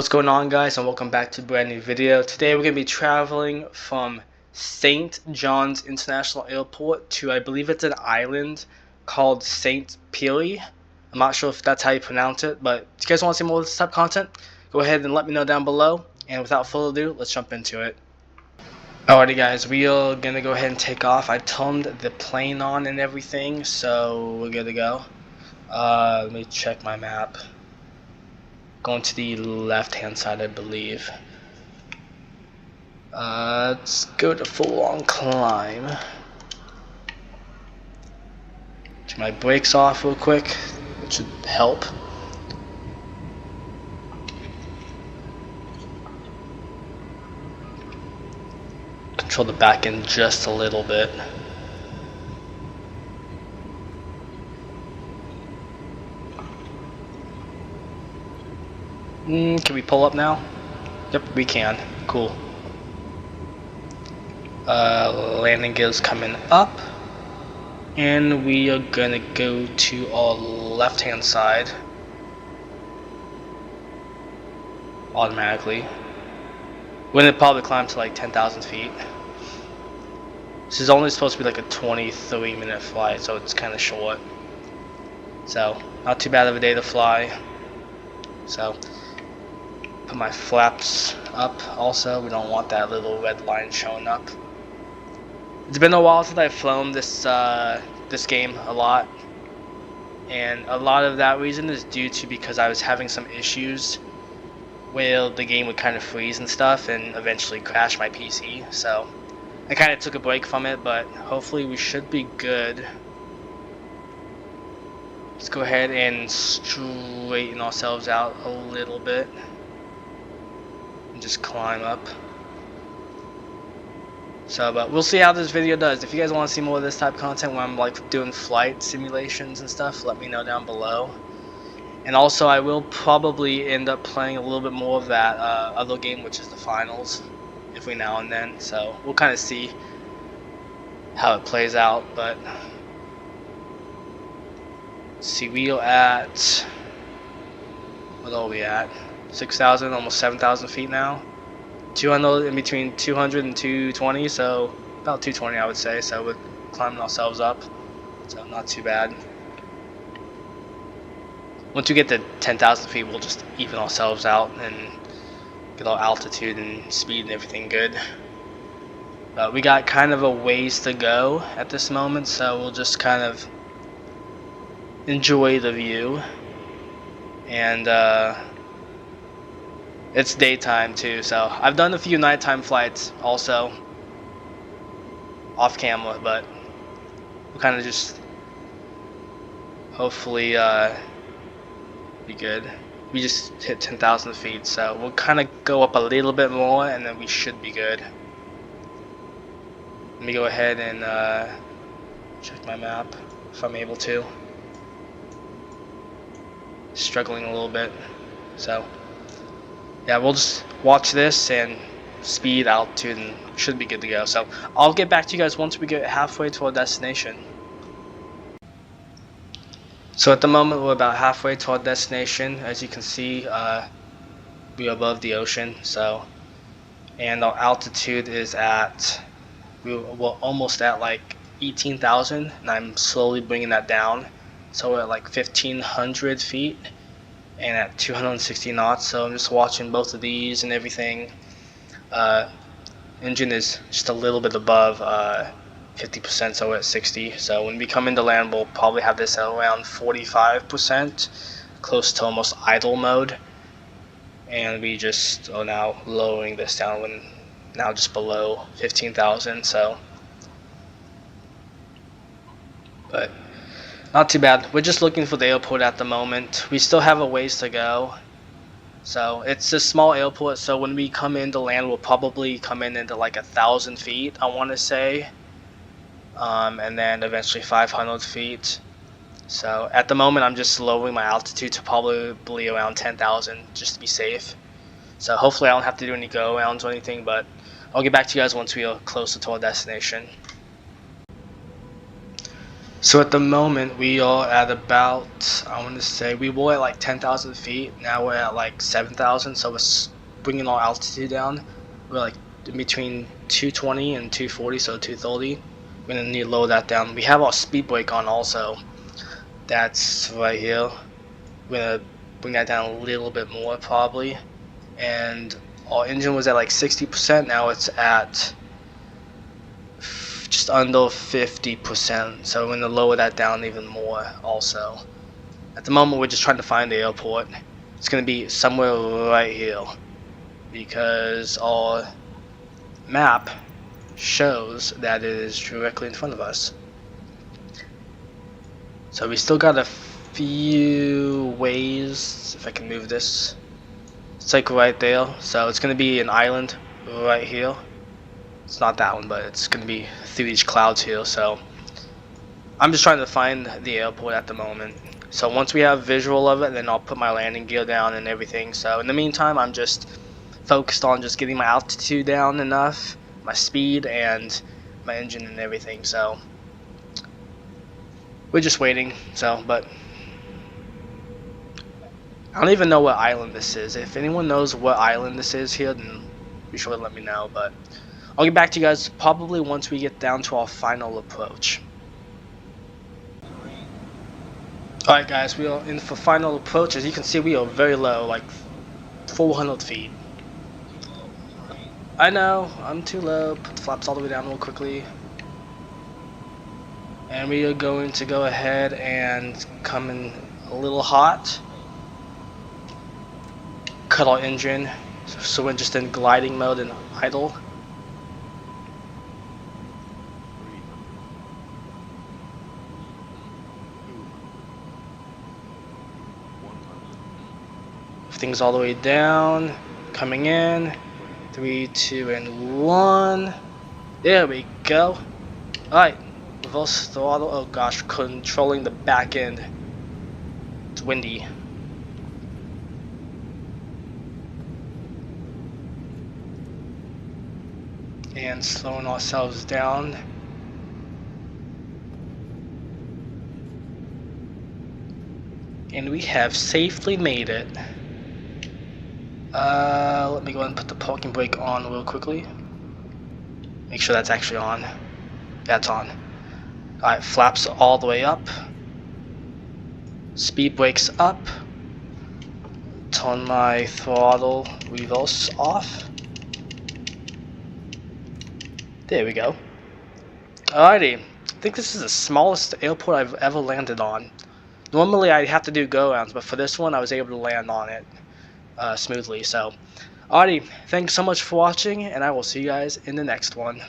What's going on, guys, and welcome back to a brand new video. Today we're going to be traveling from St. John's International Airport to, I believe it's an island called Saint Pierre. I'm not sure if that's how you pronounce it, but if you guys want to see more of this type of content, go ahead and let me know down below. And without further ado, let's jump into it. Alrighty guys, we are going to go ahead and take off. I turned the plane on and everything, so we're good to go. Let me check my map. Going to the left hand side, I believe. Let's go to full on climb. Turn my brakes off real quick, which should help. Control the back end just a little bit. Can we pull up now? Yep, we can. Cool. Landing gear's coming up. And we are gonna go to our left hand side. Automatically. We're gonna probably climb to like 10,000 feet. This is only supposed to be like a 23-minute flight, so it's kind of short. So, not too bad of a day to fly. So, put my flaps up also. We don't want that little red line showing up. It's been a while since I've flown this game a lot, and a lot of that reason is due to because I was having some issues where the game would kind of freeze and stuff and eventually crash my PC. So I kind of took a break from it, but hopefully we should be good. Let's go ahead and straighten ourselves out a little bit. Just climb up. So, but we'll see how this video does. If you guys want to see more of this type of content where I'm like doing flight simulations and stuff, let me know down below. And also, I will probably end up playing a little bit more of that other game, which is the finals, every now and then. So we'll kind of see how it plays out. But let's see, we are at, what are we at? 6,000, almost 7,000 feet now. 200, in between 200 and 220, so about 220 I would say. So we're climbing ourselves up, so not too bad. Once we get to 10,000 feet, we'll just even ourselves out and get our altitude and speed and everything good. But we got kind of a ways to go at this moment, so we'll just kind of enjoy the view. And it's daytime too, so I've done a few nighttime flights also off camera, but we'll kind of just hopefully be good. We just hit 10,000 feet, so we'll kind of go up a little bit more and then we should be good. Let me go ahead and check my map if I'm able to. Struggling a little bit, so yeah, we'll just watch this and speed, altitude, and should be good to go. So I'll get back to you guys once we get halfway to our destination. So at the moment we're about halfway to our destination. As you can see, we're above the ocean. So, and our altitude is at, we're almost at like 18,000, and I'm slowly bringing that down. So we're at like 1,500 feet. And at 260 knots, so I'm just watching both of these and everything. Engine is just a little bit above 50%, so we're at 60. So when we come into land, we'll probably have this at around 45%, close to almost idle mode. And we just are now lowering this down, when now just below 15,000. So, but not too bad. We're just looking for the airport at the moment. We still have a ways to go. So it's a small airport, so when we come into land, we'll probably come in into like 1,000 feet, I want to say. And then eventually 500 feet. So at the moment, I'm just lowering my altitude to probably around 10,000 just to be safe. So hopefully I don't have to do any go-arounds or anything, but I'll get back to you guys once we are closer to our destination. So at the moment we are at about, I want to say, we were at like 10,000 feet. Now we're at like 7,000. So we're bringing our altitude down. We're like in between 220 and 240, so 230. We're gonna need to lower that down. We have our speed brake on also. That's right here. We're gonna bring that down a little bit more probably. And our engine was at like 60%. Now it's at just under 50%, so we're going to lower that down even more also. At the moment we're just trying to find the airport. It's going to be somewhere right here because our map shows that it is directly in front of us. So we still got a few ways, if I can move this. It's like right there, so it's going to be an island right here. It's not that one, but it's going to be through these clouds here, so I'm just trying to find the airport at the moment. So once we have visual of it, then I'll put my landing gear down and everything. So in the meantime, I'm just focused on just getting my altitude down enough, my speed, and my engine and everything. So we're just waiting. So, but I don't even know what island this is. If anyone knows what island this is here, then be sure to let me know. But I'll get back to you guys probably once we get down to our final approach. Alright guys, we are in for final approach. As you can see, we are very low, like 400 feet. I know, I'm too low. Put the flaps all the way down real quickly. And we are going to go ahead and come in a little hot. Cut our engine, so we're just in gliding mode and idle. Things all the way down, coming in, 3, 2, and 1. There we go. Alright, reverse throttle. Oh gosh, controlling the back end. It's windy. And slowing ourselves down. And we have safely made it. Let me go ahead and put the parking brake on real quickly. Make sure that's actually on. That's on. Alright, flaps all the way up. Speed brakes up. Turn my throttle reverse off. There we go. Alrighty. I think this is the smallest airport I've ever landed on. Normally I have to do go-rounds, but for this one I was able to land on it smoothly. So, alrighty, thanks so much for watching, and I will see you guys in the next one.